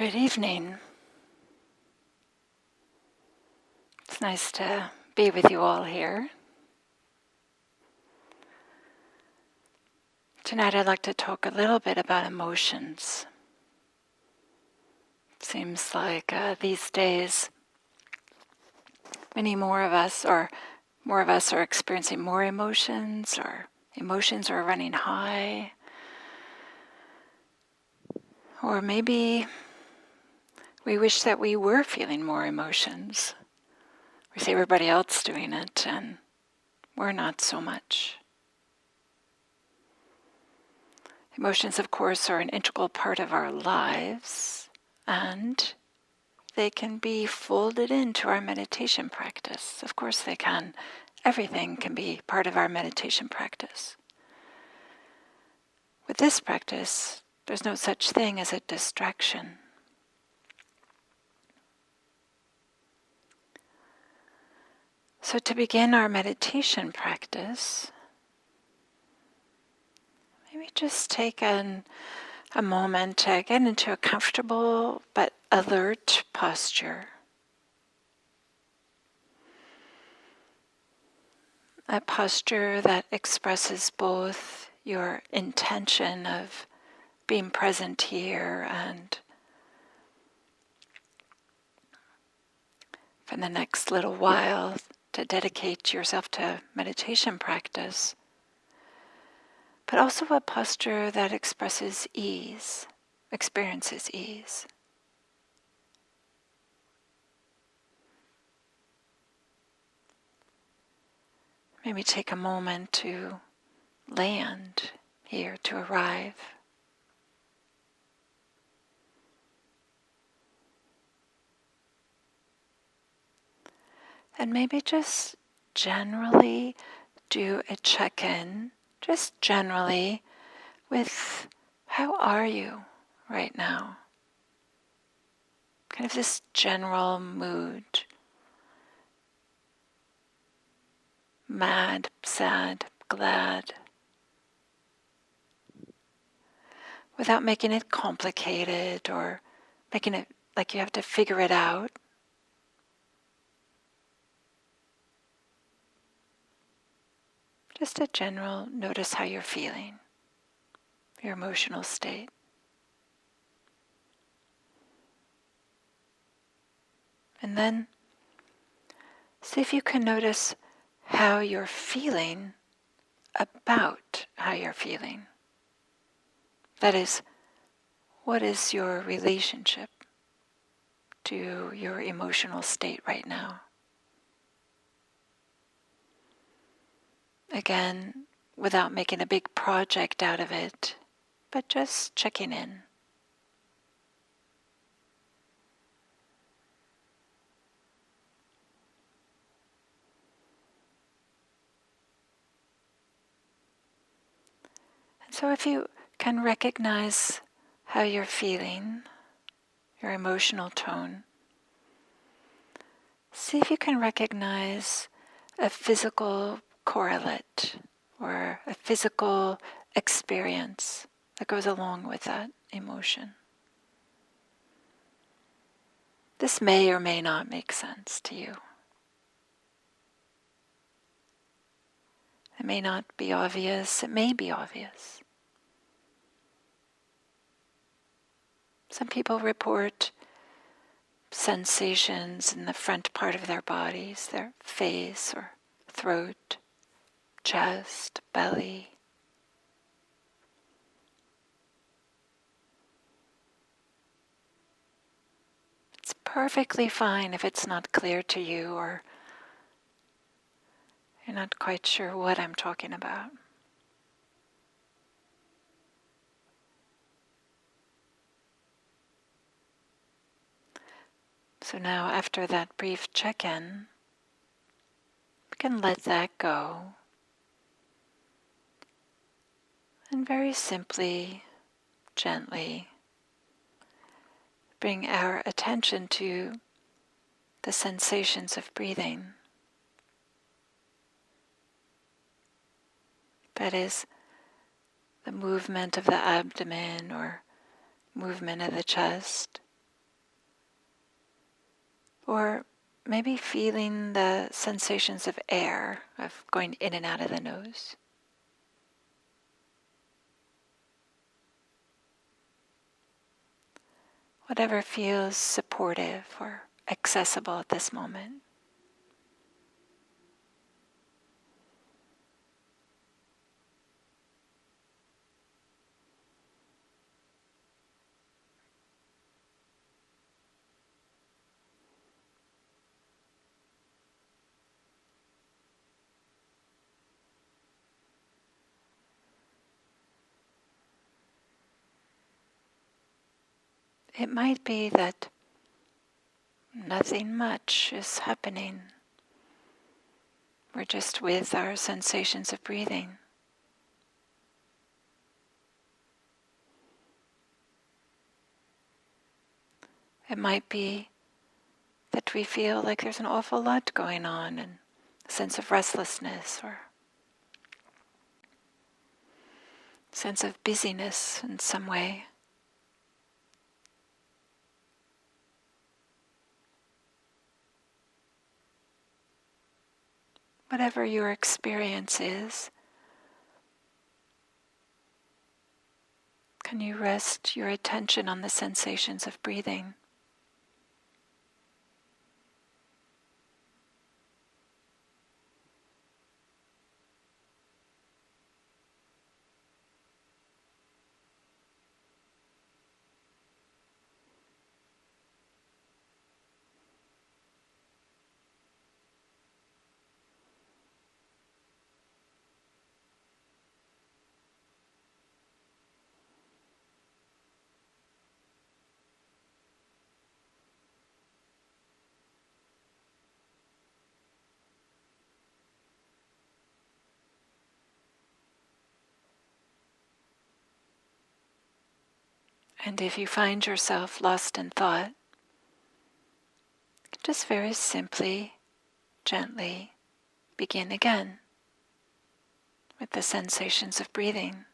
Good evening. It's nice to be with you all here. Tonight I'd like to talk a little bit about emotions. It seems like these days many more of us are experiencing more emotions, or emotions are running high. Or maybe we wish that we were feeling more emotions. We see everybody else doing it and we're not so much. Emotions, of course, are an integral part of our lives, and they can be folded into our meditation practice. Of course they can. Everything can be part of our meditation practice. With this practice, there's no such thing as a distraction. So to begin our meditation practice, maybe just take a moment to get into a comfortable but alert posture. A posture that expresses both your intention of being present here and for the next little while to dedicate yourself to meditation practice, but also a posture that expresses ease, experiences ease. Maybe take a moment to land here, to arrive. And maybe just generally do a check-in, just generally, with how are you right now? Kind of this general mood. Mad, sad, glad. Without making it complicated or making it like you have to figure it out. Just a general notice how you're feeling, your emotional state. And then see if you can notice how you're feeling about how you're feeling. That is, what is your relationship to your emotional state right now? Again, without making a big project out of it, but just checking in. And so if you can recognize how you're feeling, your emotional tone, see if you can recognize a physical correlate or a physical experience that goes along with that emotion. This may or may not make sense to you. It may not be obvious, it may be obvious. Some people report sensations in the front part of their bodies, their face or throat, chest, belly. It's perfectly fine if it's not clear to you or you're not quite sure what I'm talking about. So now, after that brief check-in, we can let that go. And very simply, gently, bring our attention to the sensations of breathing. That is, the movement of the abdomen or movement of the chest, or maybe feeling the sensations of air, of going in and out of the nose. Whatever feels supportive or accessible at this moment. It might be that nothing much is happening. We're just with our sensations of breathing. It might be that we feel like there's an awful lot going on and a sense of restlessness or sense of busyness in some way. Whatever your experience is, can you rest your attention on the sensations of breathing? And if you find yourself lost in thought, just very simply, gently begin again with the sensations of breathing.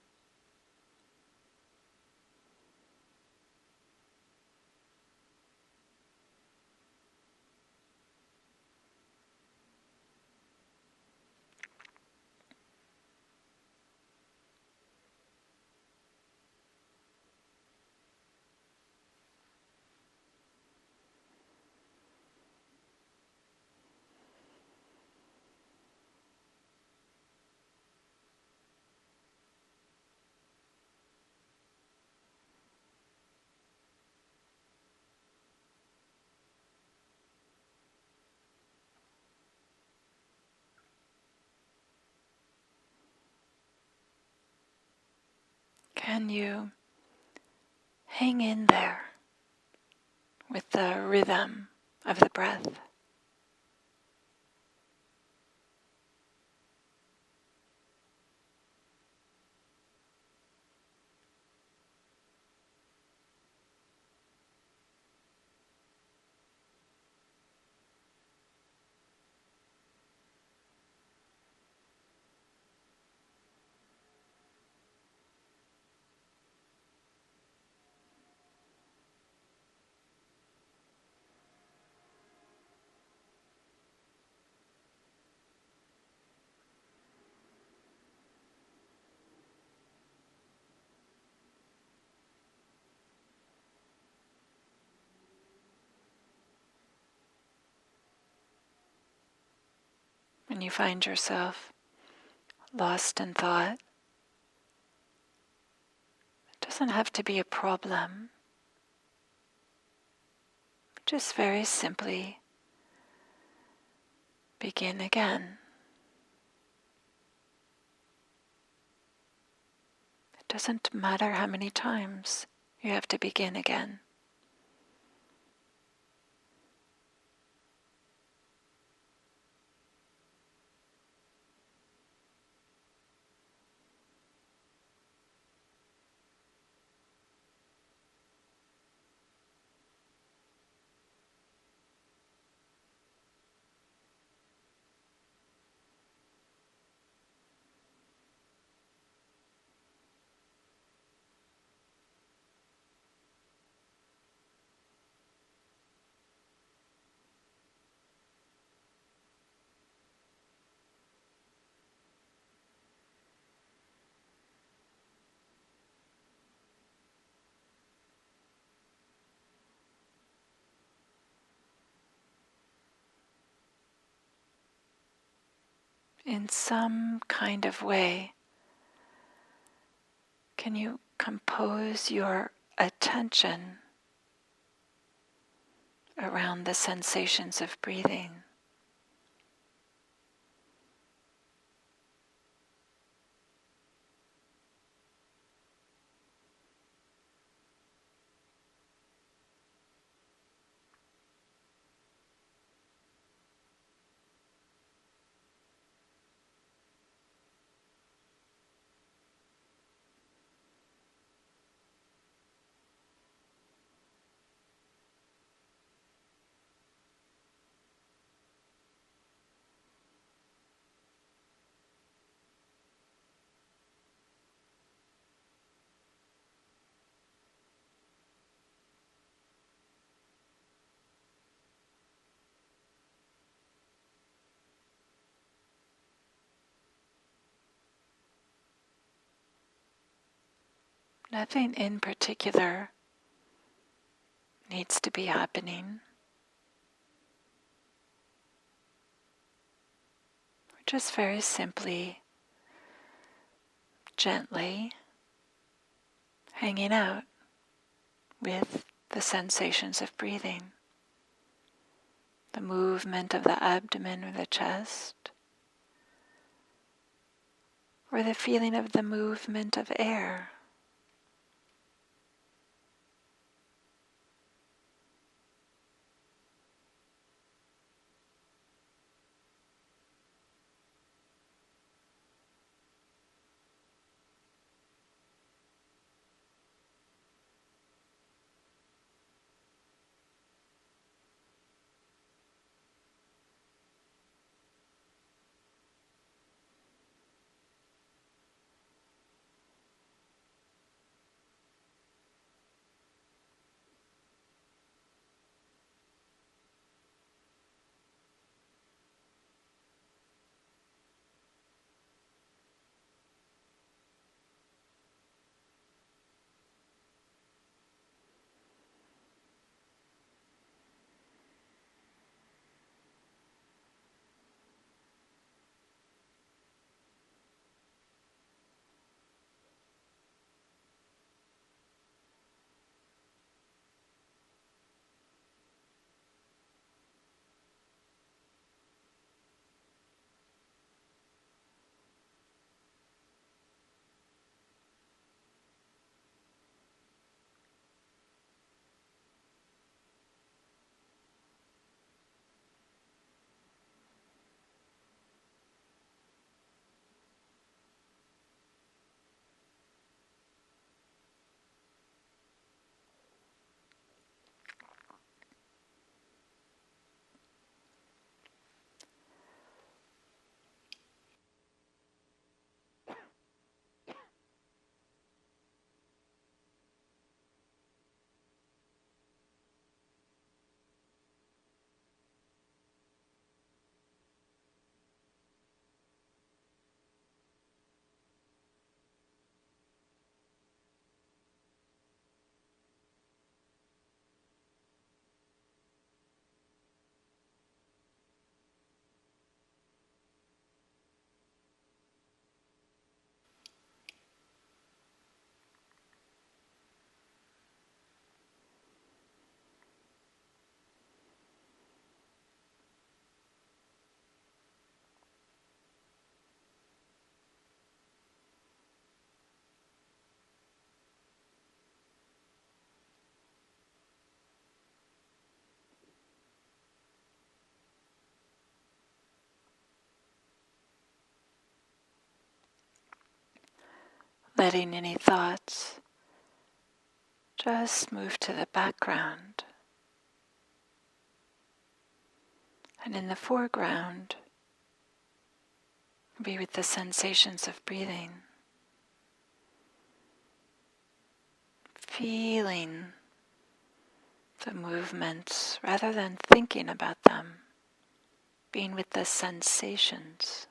Can you hang in there with the rhythm of the breath? When you find yourself lost in thought, it doesn't have to be a problem. Just very simply begin again. It doesn't matter how many times you have to begin again. in some kind of way, can you compose your attention around the sensations of breathing? Nothing in particular needs to be happening. We're just very simply, gently hanging out with the sensations of breathing, the movement of the abdomen or the chest, or the feeling of the movement of air. Letting any thoughts just move to the background. And in the foreground, be with the sensations of breathing, feeling the movements rather than thinking about them, being with the sensations.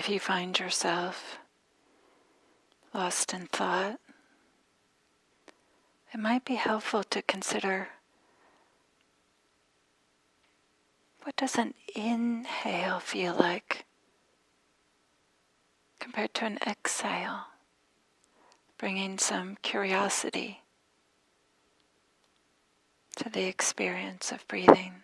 if you find yourself lost in thought, it might be helpful to consider, what does an inhale feel like compared to an exhale? Bringing some curiosity to the experience of breathing.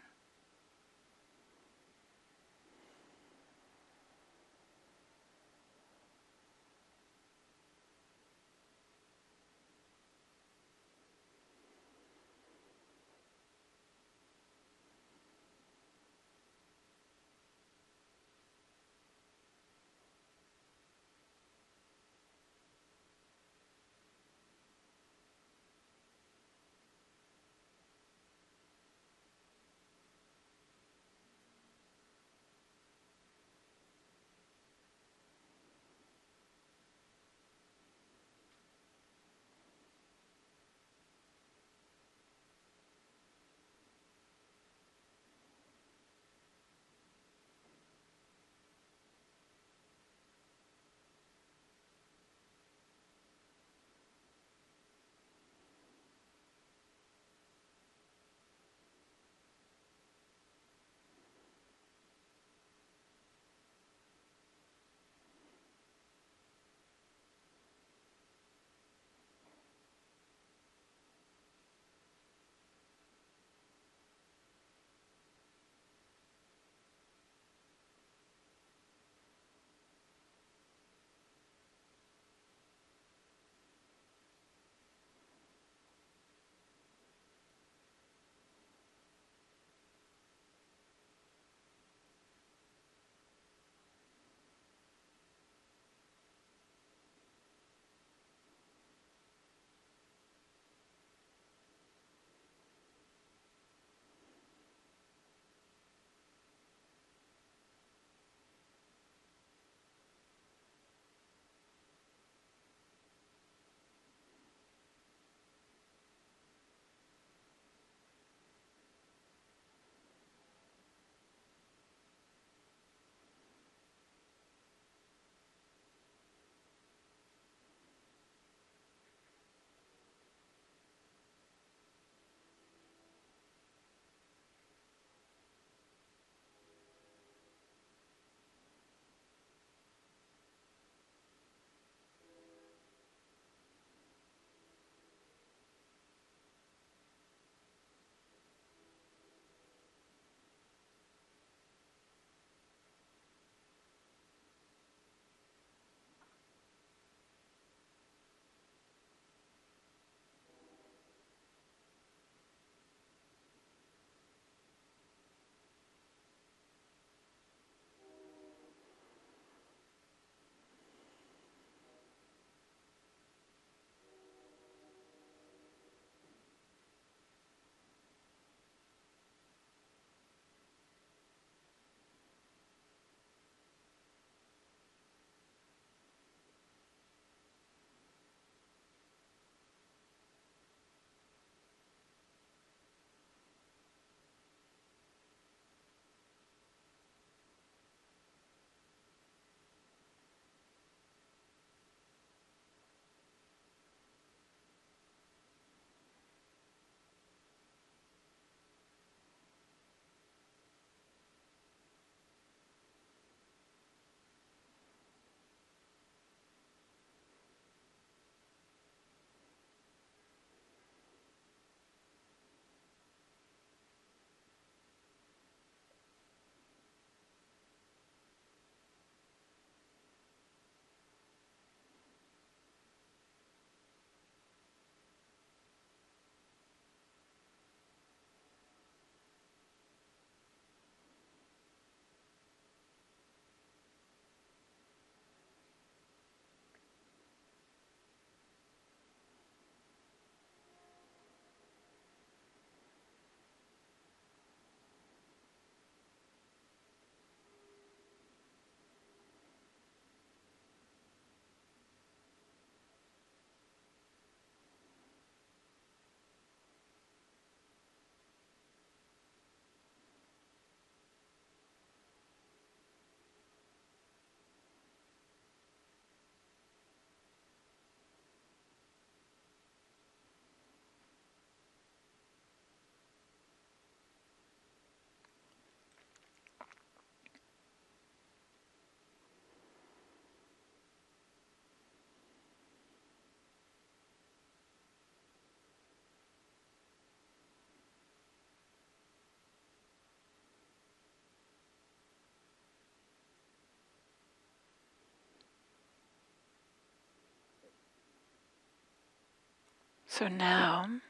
So now, you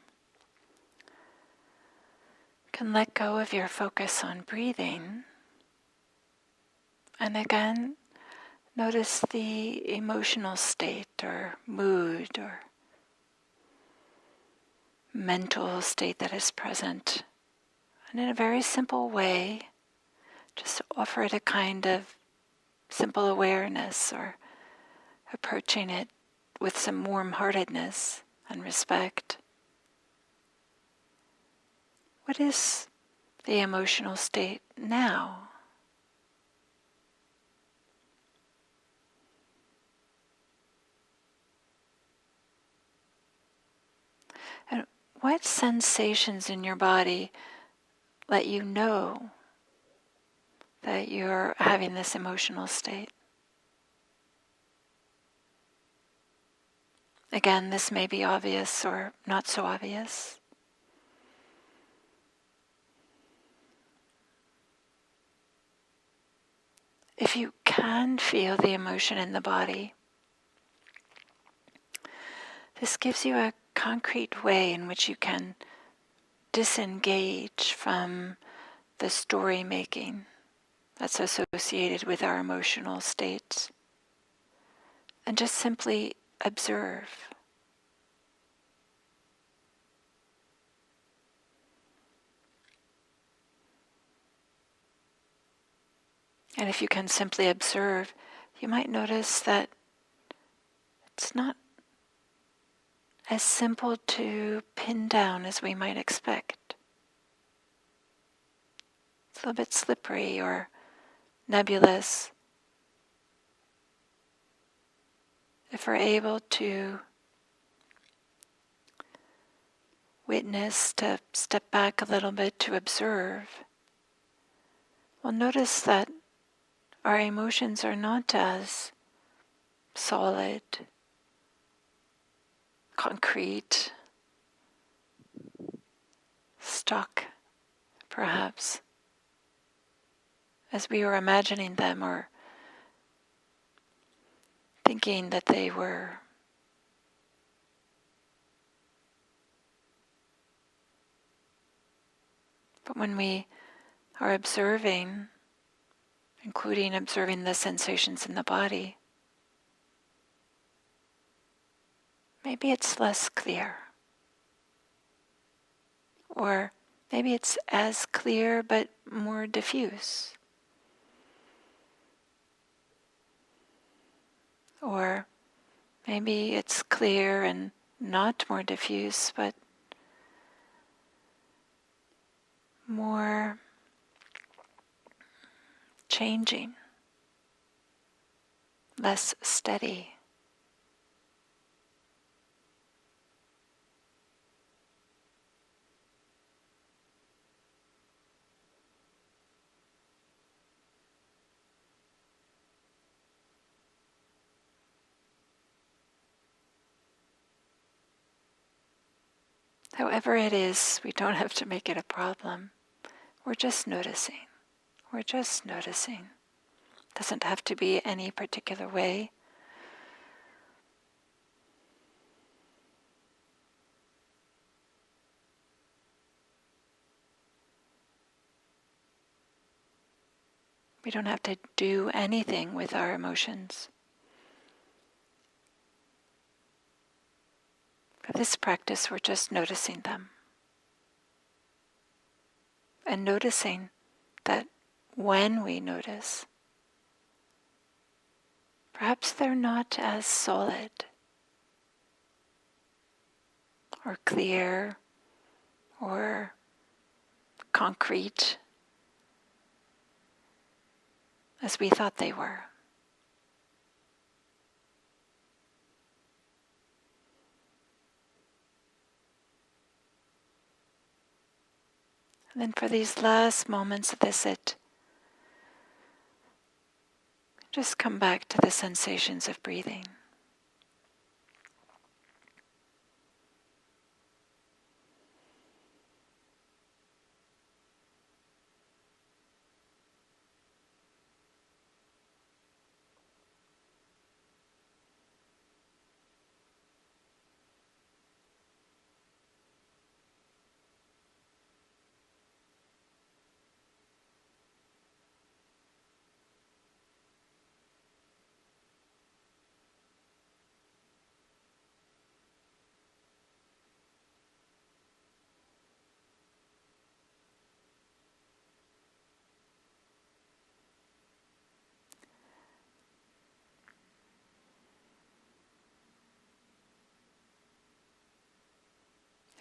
can let go of your focus on breathing, and again, notice the emotional state or mood or mental state that is present. And in a very simple way, just offer it a kind of simple awareness or approaching it with some warm-heartedness and respect. What is the emotional state now? And what sensations in your body let you know that you're having this emotional state? Again, this may be obvious or not so obvious. If you can feel the emotion in the body, this gives you a concrete way in which you can disengage from the story making that's associated with our emotional states and just simply observe. And if you can simply observe, you might notice that it's not as simple to pin down as we might expect. It's a little bit slippery or nebulous. If we're able to witness, to step back a little bit to observe, we'll notice that our emotions are not as solid, concrete, stuck, perhaps, as we were imagining them or thinking that they were. But when we are observing, including observing the sensations in the body, maybe it's less clear. Or maybe it's as clear but more diffuse. Or maybe it's clear and not more diffuse, but more changing, less steady. However it is, we don't have to make it a problem. We're just noticing. We're just noticing. Doesn't have to be any particular way. We don't have to do anything with our emotions. For this practice, we're just noticing them. And noticing that when we notice, perhaps they're not as solid or clear or concrete as we thought they were. And then for these last moments of the sit, just come back to the sensations of breathing.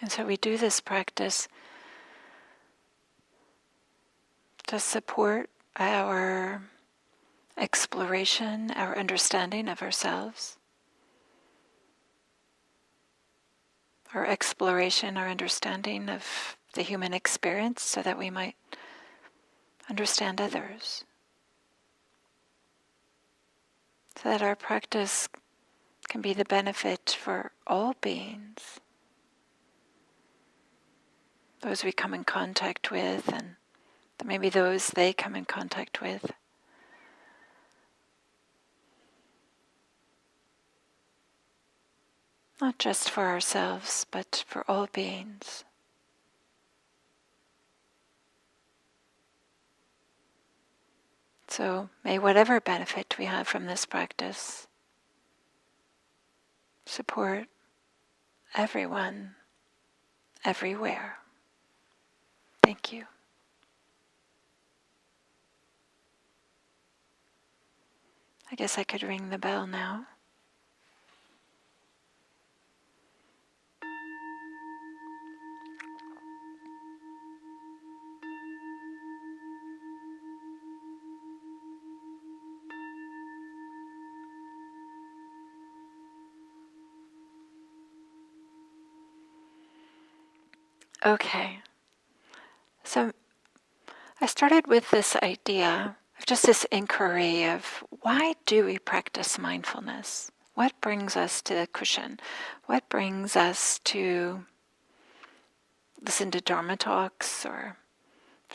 And so we do this practice to support our exploration, our understanding of ourselves, our exploration, our understanding of the human experience, so that we might understand others, so that our practice can be the benefit for all beings, those we come in contact with, and maybe those they come in contact with. Not just for ourselves, but for all beings. So may whatever benefit we have from this practice support everyone, everywhere. Thank you. I guess I could ring the bell now. Okay, so I started with this idea of just this inquiry of why do we practice mindfulness? What brings us to the cushion? What brings us to listen to Dharma talks or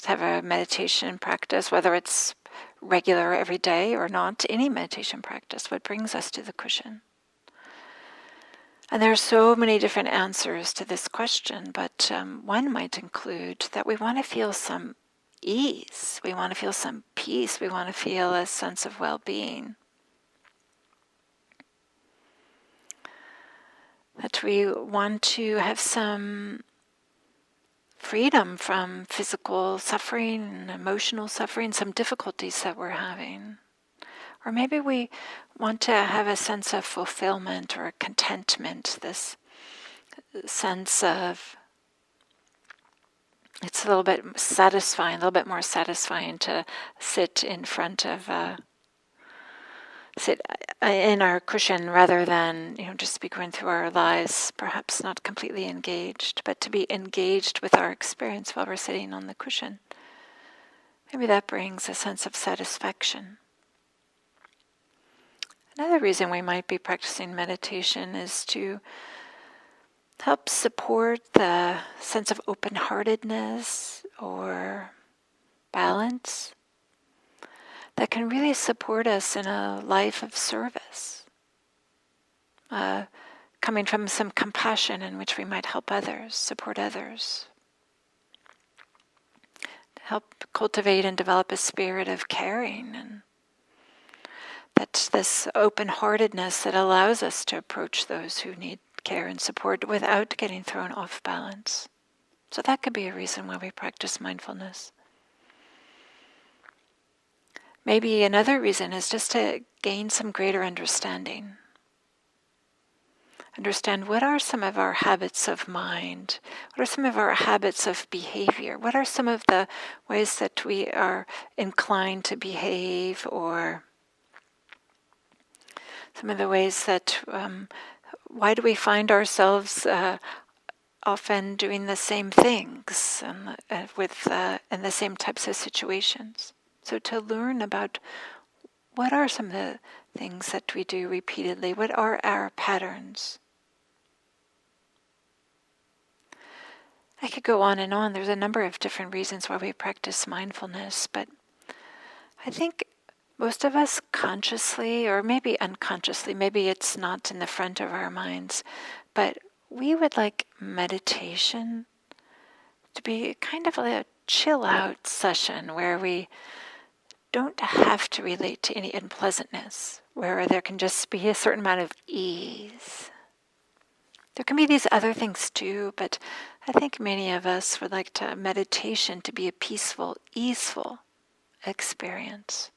have a meditation practice, whether it's regular every day or not, any meditation practice? What brings us to the cushion? And there are so many different answers to this question, but one might include that we want to feel some ease, we want to feel some peace, we want to feel a sense of well-being. That we want to have some freedom from physical suffering and emotional suffering, some difficulties that we're having. Or maybe we want to have a sense of fulfillment or contentment, this sense of, it's a little bit satisfying, a little bit more satisfying to sit in front of, sit in our cushion rather than, just be going through our lives, perhaps not completely engaged, but to be engaged with our experience while we're sitting on the cushion. Maybe that brings a sense of satisfaction. Another reason we might be practicing meditation is to help support the sense of open-heartedness or balance that can really support us in a life of service, coming from some compassion in which we might help others, support others, to help cultivate and develop a spirit of caring, and that's this open-heartedness that allows us to approach those who need care and support without getting thrown off balance. So that could be a reason why we practice mindfulness. Maybe another reason is just to gain some greater understanding. Understand what are some of our habits of mind, what are some of our habits of behavior, what are some of the ways that we are inclined to behave, or some of the ways that, why do we find ourselves often doing the same things and in the same types of situations? So to learn about what are some of the things that we do repeatedly, what are our patterns? I could go on and on. There's a number of different reasons why we practice mindfulness, but I think most of us consciously, or maybe unconsciously, maybe it's not in the front of our minds, but we would like meditation to be kind of a chill out session where we don't have to relate to any unpleasantness, where there can just be a certain amount of ease. There can be these other things too, but I think many of us would like meditation to be a peaceful, easeful experience.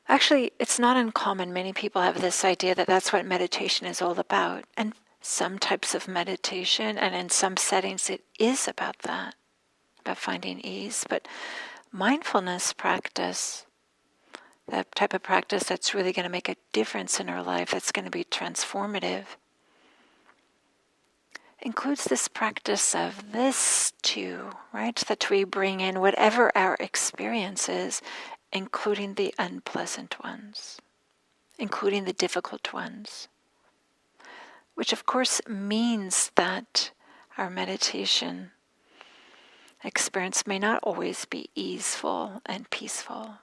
Actually, it's not uncommon. Many people have this idea that that's what meditation is all about. And some types of meditation, and in some settings it is about that, about finding ease. But mindfulness practice, that type of practice that's really going to make a difference in our life, that's going to be transformative, includes this practice of this too, right? That we bring in whatever our experience is, including the unpleasant ones, including the difficult ones, which of course means that our meditation experience may not always be easeful and peaceful.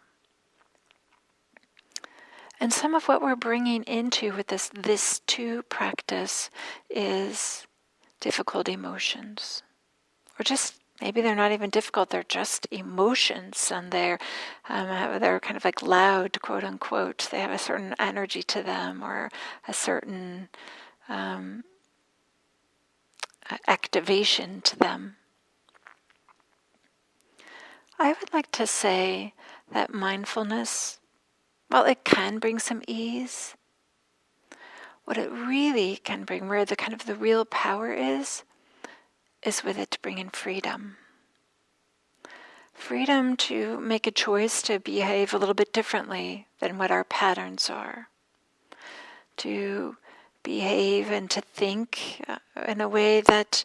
And some of what we're bringing into with this too practice is difficult emotions, or just maybe they're not even difficult, they're just emotions, and they're kind of like loud, quote unquote. They have a certain energy to them, or a certain activation to them. I would like to say that mindfulness, while it can bring some ease, what it really can bring, where the kind of the real power is with it to bring in freedom. Freedom to make a choice to behave a little bit differently than what our patterns are. To behave and to think in a way that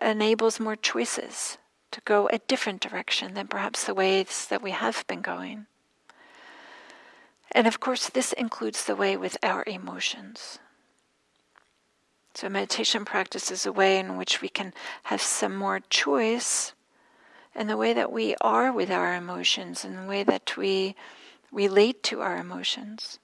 enables more choices, to go a different direction than perhaps the ways that we have been going. And of course, this includes the way with our emotions. So meditation practice is a way in which we can have some more choice in the way that we are with our emotions, in the way that we relate to our emotions.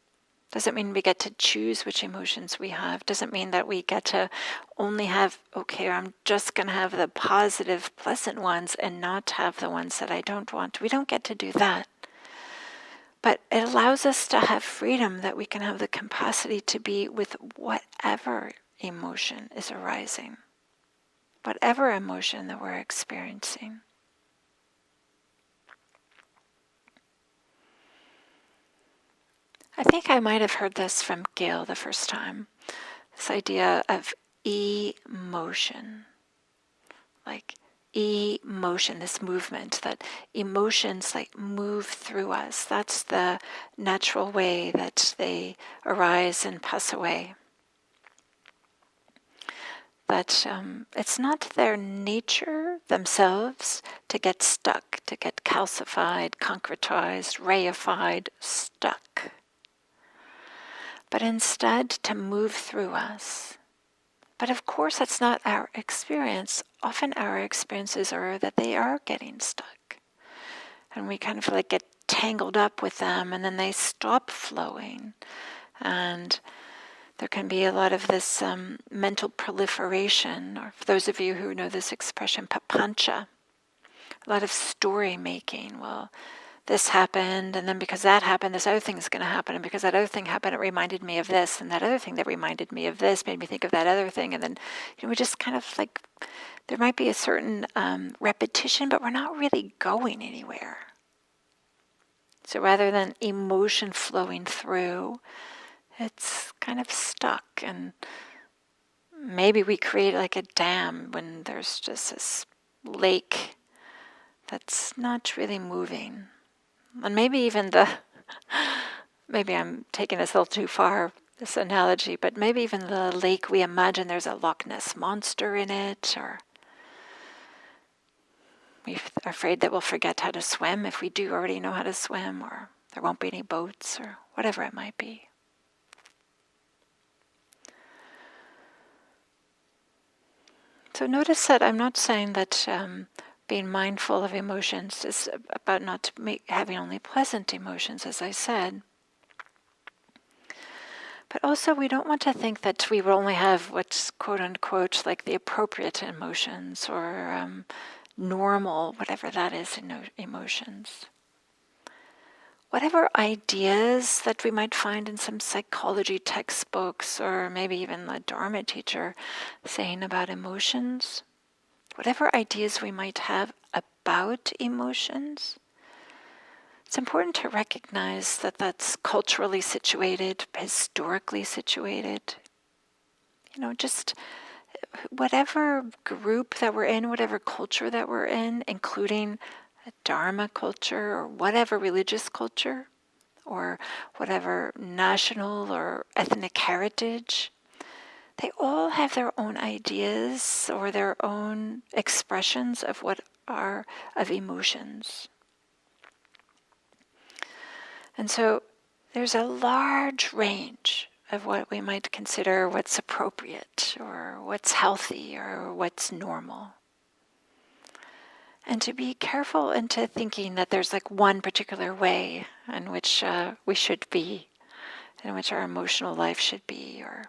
Doesn't mean we get to choose which emotions we have. Doesn't mean that we get to only have, okay, I'm just going to have the positive, pleasant ones and not have the ones that I don't want. We don't get to do that. But it allows us to have freedom, that we can have the capacity to be with whatever emotion is arising, whatever emotion that we're experiencing. I think I might have heard this from Gail the first time, this idea of emotion, like emotion, this movement, that emotions like move through us. That's the natural way that they arise and pass away. That it's not their nature themselves to get stuck, to get calcified, concretized, reified, stuck. But instead to move through us. But of course that's not our experience. Often our experiences are that they are getting stuck. And we kind of like get tangled up with them, and then they stop flowing. And there can be a lot of this mental proliferation, or for those of you who know this expression, papancha, a lot of story making. Well, this happened, and then because that happened, this other thing is going to happen, and because that other thing happened, it reminded me of this, and that other thing that reminded me of this made me think of that other thing, and then we just kind of like, there might be a certain repetition, but we're not really going anywhere. So rather than emotion flowing through, it's kind of stuck, and maybe we create like a dam when there's just this lake that's not really moving. And maybe even maybe I'm taking this a little too far, this analogy, but maybe even the lake, we imagine there's a Loch Ness monster in it, or we're afraid that we'll forget how to swim if we do already know how to swim, or there won't be any boats, or whatever it might be. So notice that I'm not saying that being mindful of emotions is about not having only pleasant emotions, as I said. But also we don't want to think that we will only have what's quote unquote like the appropriate emotions, or normal, whatever that is, emotions. Whatever ideas that we might find in some psychology textbooks, or maybe even a Dharma teacher saying about emotions, whatever ideas we might have about emotions, it's important to recognize that that's culturally situated, historically situated. Just whatever group that we're in, whatever culture that we're in, including a Dharma culture or whatever religious culture or whatever national or ethnic heritage, they all have their own ideas or their own expressions of what are of emotions. And so there's a large range of what we might consider what's appropriate or what's healthy or what's normal. And to be careful into thinking that there's like one particular way in which we should be, in which our emotional life should be. Or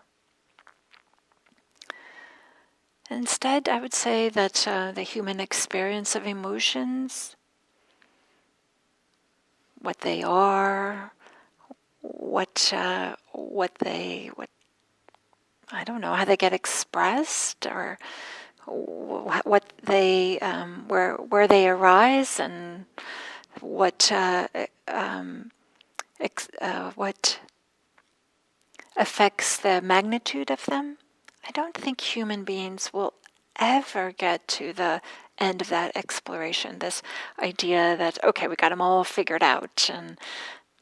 instead, I would say that the human experience of emotions, what they are, what I don't know, how they get expressed, or what they where they arise, and what affects the magnitude of them. I don't think human beings will ever get to the end of that exploration, this idea that, okay, we got them all figured out and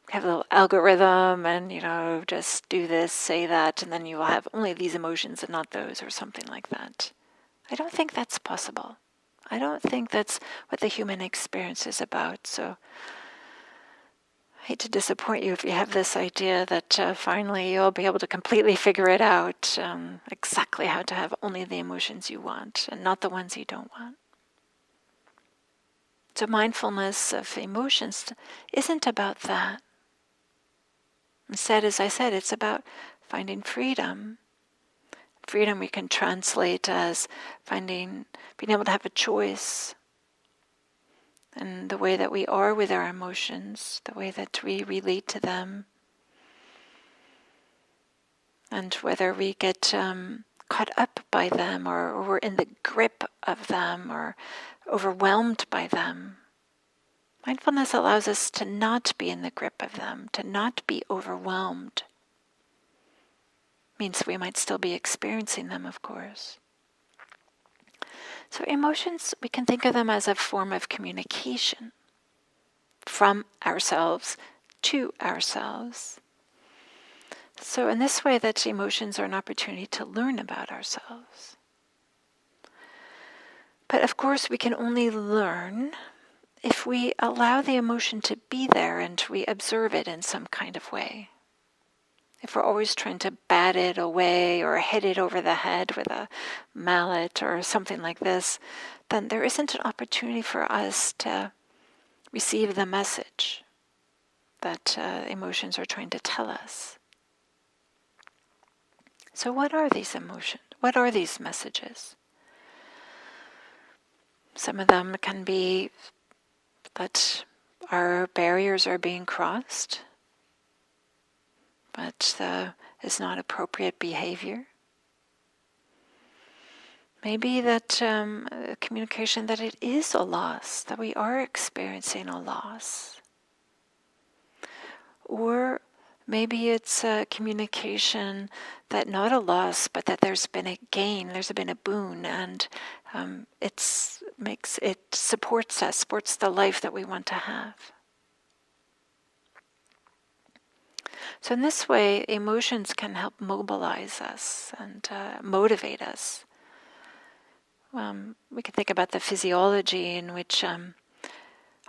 have a little algorithm and, just do this, say that, and then you will have only these emotions and not those, or something like that. I don't think that's possible. I don't think that's what the human experience is about. So I hate to disappoint you if you have this idea that finally you'll be able to completely figure it out, exactly how to have only the emotions you want and not the ones you don't want. So mindfulness of emotions isn't about that. Instead, as I said, it's about finding freedom. Freedom we can translate as being able to have a choice in the way that we are with our emotions, the way that we relate to them, and whether we get caught up by them or we're in the grip of them or overwhelmed by them. Mindfulness allows us to not be in the grip of them, to not be overwhelmed. Means we might still be experiencing them, of course. So emotions, we can think of them as a form of communication from ourselves to ourselves. So in this way, that emotions are an opportunity to learn about ourselves. But of course, we can only learn if we allow the emotion to be there and we observe it in some kind of way. If we're always trying to bat it away or hit it over the head with a mallet or something like this, then there isn't an opportunity for us to receive the message that emotions are trying to tell us. So what are these emotions? What are these messages? Some of them can be that our barriers are being crossed, but is not appropriate behavior. Maybe that communication that it is a loss, that we are experiencing a loss. Or maybe it's a communication that not a loss, but that there's been a gain, there's been a boon, and it supports us, supports the life that we want to have. So in this way, emotions can help mobilize us and motivate us. We can think about the physiology in which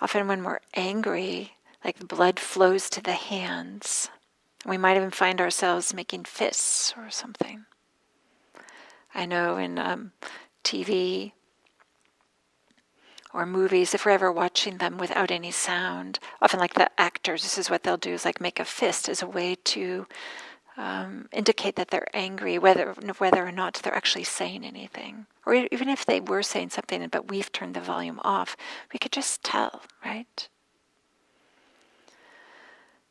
often when we're angry, like the blood flows to the hands. We might even find ourselves making fists or something. I know in TV or movies, if we're ever watching them without any sound, often like the actors, this is what they'll do, is like make a fist as a way to indicate that they're angry, whether or not they're actually saying anything. Or even if they were saying something, but we've turned the volume off, we could just tell, right?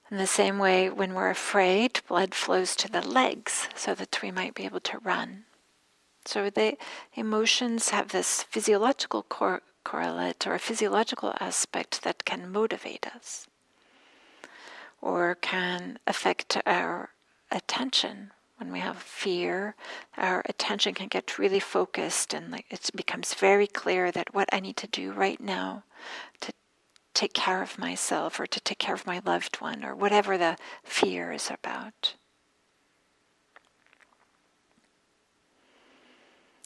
In the same way, when we're afraid, blood flows to the legs so that we might be able to run. So the emotions have this physiological correlate or a physiological aspect that can motivate us or can affect our attention, When we have fear, our attention can get really focused, and it becomes very clear that what I need to do right now to take care of myself or to take care of my loved one or whatever the fear is about.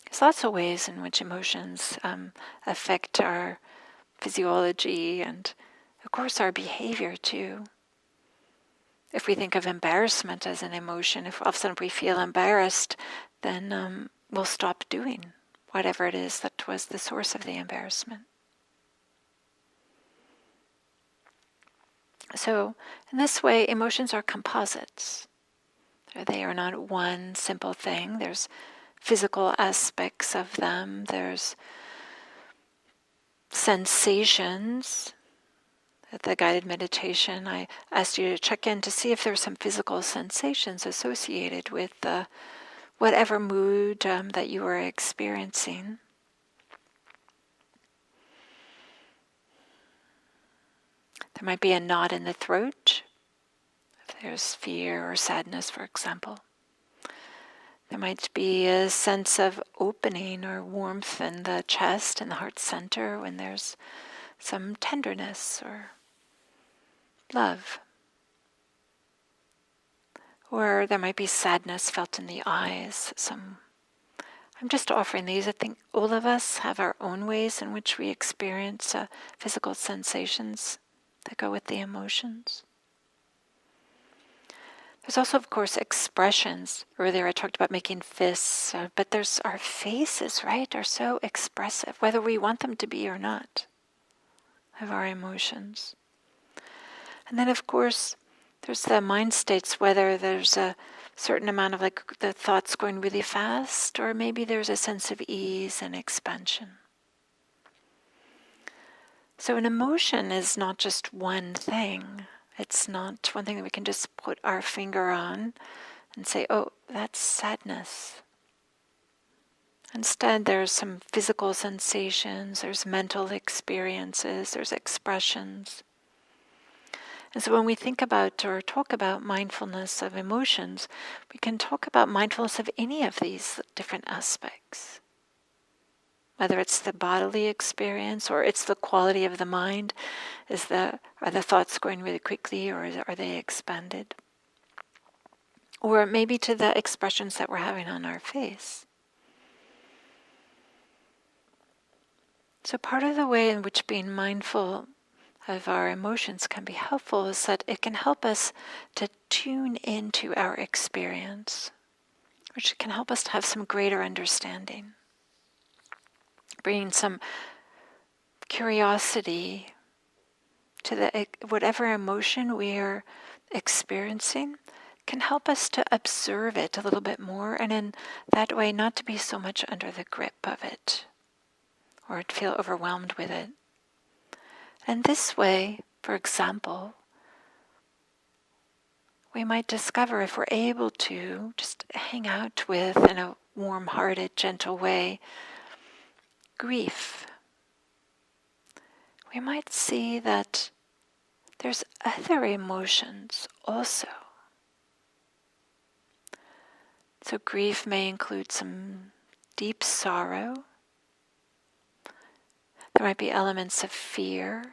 There's lots of ways in which emotions affect our physiology and, of course, our behavior too. If we think of embarrassment as an emotion, if all of a sudden we feel embarrassed, then we'll stop doing whatever it is that was the source of the embarrassment. So, in this way, emotions are composites. They are not one simple thing. There's physical aspects of them. There's sensations. At the guided meditation, I asked you to check in to see if there were some physical sensations associated with whatever mood that you were experiencing. There might be a knot in the throat, if there's fear or sadness, for example. There might be a sense of opening or warmth in the chest and the heart center when there's some tenderness or love. Or there might be sadness felt in the eyes. I'm just offering these. I think all of us have our own ways in which we experience physical sensations that go with the emotions. There's also, of course, expressions. Earlier I talked about making fists, but there's our faces, right, are so expressive, whether we want them to be or not, of our emotions. And then, of course, there's the mind states, whether there's a certain amount of the thoughts going really fast, or maybe there's a sense of ease and expansion. So an emotion is not just one thing. It's not one thing that we can just put our finger on and say, oh, that's sadness. Instead, there's some physical sensations, there's mental experiences, there's expressions. And so when we think about or talk about mindfulness of emotions, we can talk about mindfulness of any of these different aspects. Whether it's the bodily experience or it's the quality of the mind, are the thoughts going really quickly or are they expanded? Or maybe to the expressions that we're having on our face. So part of the way in which being mindful of our emotions can be helpful is that it can help us to tune into our experience, which can help us to have some greater understanding. Bringing some curiosity to whatever emotion we are experiencing can help us to observe it a little bit more, and in that way not to be so much under the grip of it or to feel overwhelmed with it. And this way, for example, we might discover, if we're able to just hang out with, in a warm-hearted, gentle way, grief. We might see that there's other emotions also. So grief may include some deep sorrow. There might be elements of fear.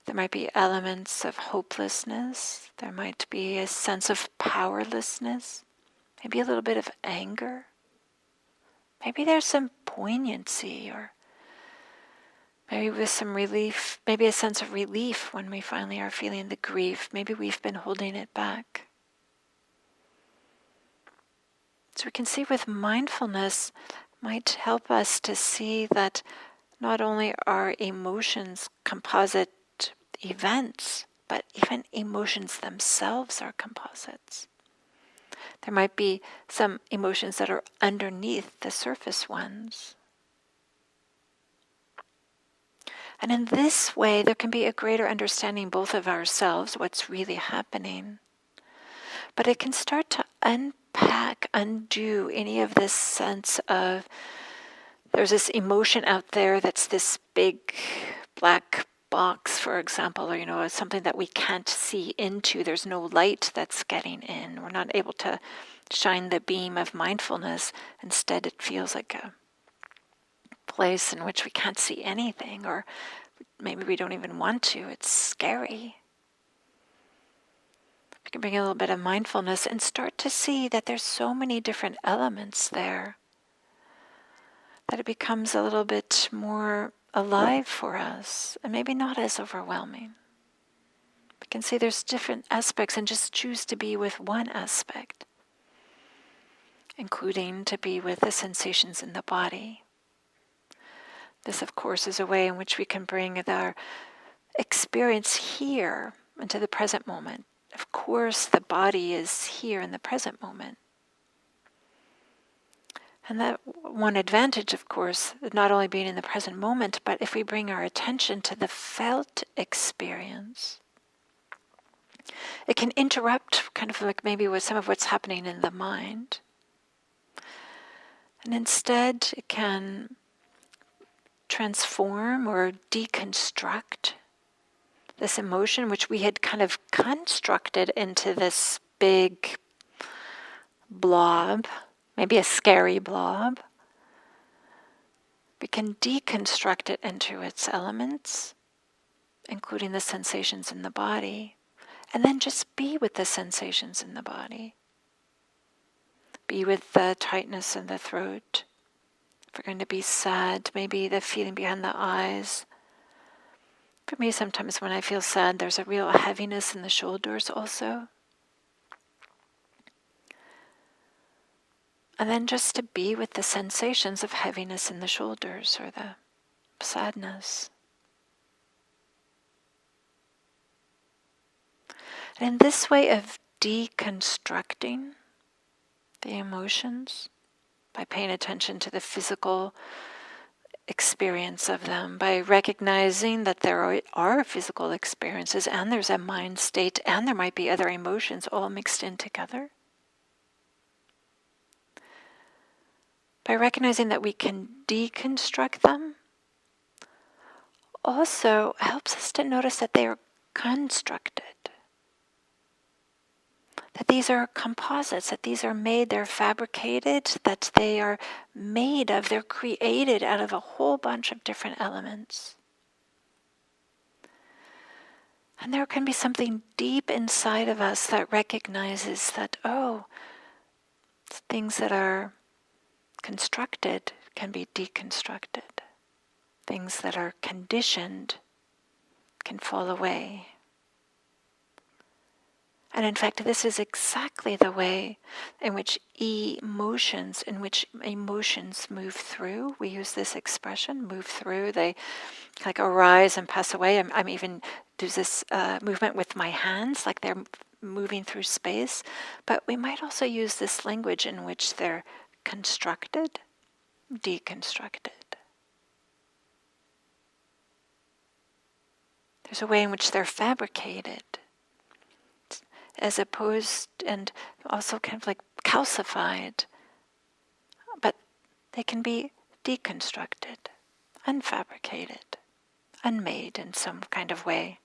There might be elements of hopelessness. There might be a sense of powerlessness. Maybe a little bit of anger. Maybe there's some poignancy, or maybe with some relief, maybe a sense of relief when we finally are feeling the grief. Maybe we've been holding it back. So we can see with mindfulness might help us to see that not only are emotions composite events, but even emotions themselves are composites. There might be some emotions that are underneath the surface ones. And in this way, there can be a greater understanding both of ourselves, what's really happening, but it can start to unpack, undo any of this sense of there's this emotion out there that's this big black box, for example, or something that we can't see into. There's no light that's getting in. We're not able to shine the beam of mindfulness. Instead, it feels like a place in which we can't see anything, or maybe we don't even want to. It's scary. We can bring a little bit of mindfulness and start to see that there's so many different elements there that it becomes a little bit more alive for us and maybe not as overwhelming. We can see there's different aspects and just choose to be with one aspect, including to be with the sensations in the body. This, of course, is a way in which we can bring our experience here into the present moment. Of course, the body is here in the present moment. And that one advantage, of course, not only being in the present moment, but if we bring our attention to the felt experience, it can interrupt kind of like maybe with some of what's happening in the mind. And instead, it can transform or deconstruct this emotion, which we had kind of constructed into this big blob, maybe a scary blob. We can deconstruct it into its elements, including the sensations in the body, and then just be with the sensations in the body. Be with the tightness in the throat. If we're going to be sad, maybe the feeling behind the eyes. For me, sometimes when I feel sad, there's a real heaviness in the shoulders also. And then just to be with the sensations of heaviness in the shoulders or the sadness. And in this way of deconstructing the emotions, by paying attention to the physical experience of them, by recognizing that there are physical experiences and there's a mind state and there might be other emotions all mixed in together. By recognizing that we can deconstruct them, also helps us to notice that they are constructed. That these are composites, that these are made, they're fabricated, that they are made of, they're created out of a whole bunch of different elements. And there can be something deep inside of us that recognizes that, things that are constructed can be deconstructed. Things that are conditioned can fall away. And in fact, this is exactly the way in which emotions move through. We use this expression, move through. They like arise and pass away. I'm even do this movement with my hands, like they're moving through space. But we might also use this language in which they're constructed, deconstructed. There's a way in which they're fabricated, as opposed and also kind of like calcified, but they can be deconstructed, unfabricated, unmade in some kind of way.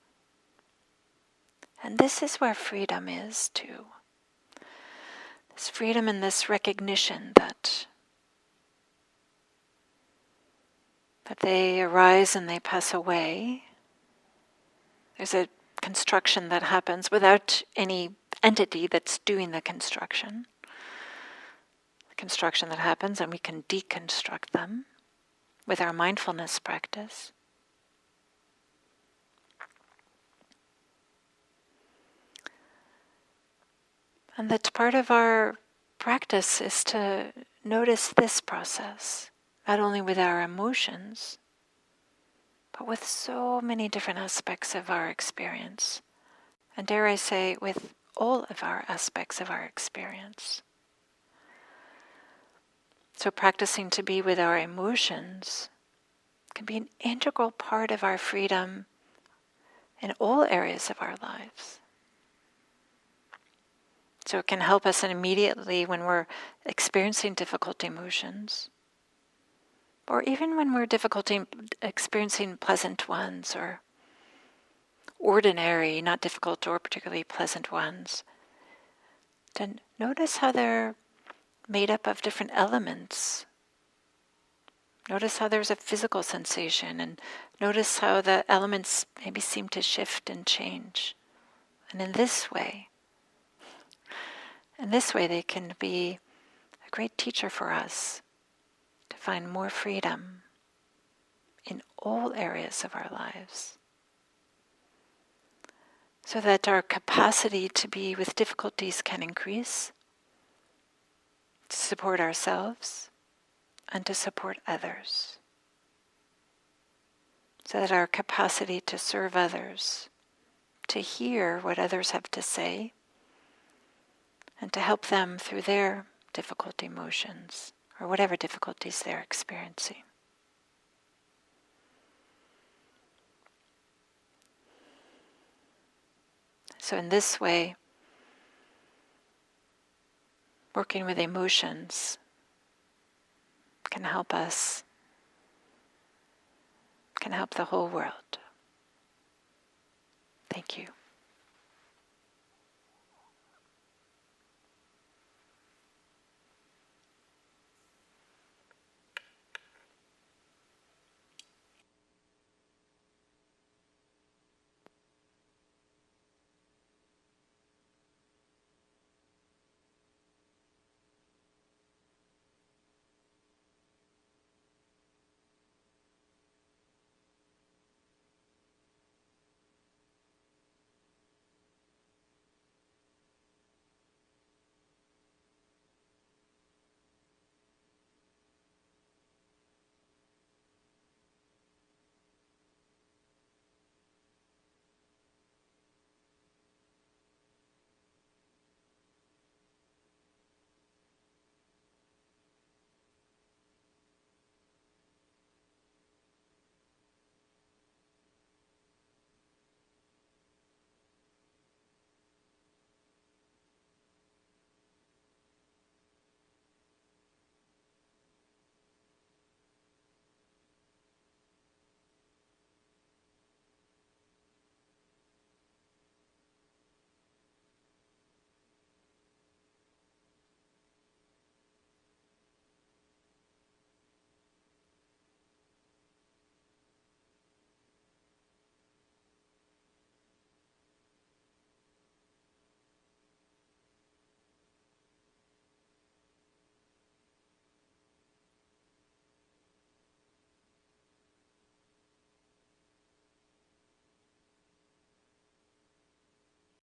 And this is where freedom is too. This freedom and this recognition that they arise and they pass away. There's a construction that happens without any entity that's doing the construction. The construction that happens, and we can deconstruct them with our mindfulness practice. And that part of our practice is to notice this process, not only with our emotions, but with so many different aspects of our experience. And dare I say, with all of our aspects of our experience. So practicing to be with our emotions can be an integral part of our freedom in all areas of our lives. So it can help us immediately when we're experiencing difficult emotions, or even when we're experiencing pleasant ones, or ordinary, not difficult or particularly pleasant ones, to notice how they're made up of different elements. Notice how there's a physical sensation, and notice how the elements maybe seem to shift and change. And in this way they can be a great teacher for us to find more freedom in all areas of our lives, so that our capacity to be with difficulties can increase, to support ourselves and to support others, so that our capacity to serve others, to hear what others have to say, and to help them through their difficult emotions, or whatever difficulties they're experiencing. So in this way, working with emotions can help us, can help the whole world. Thank you.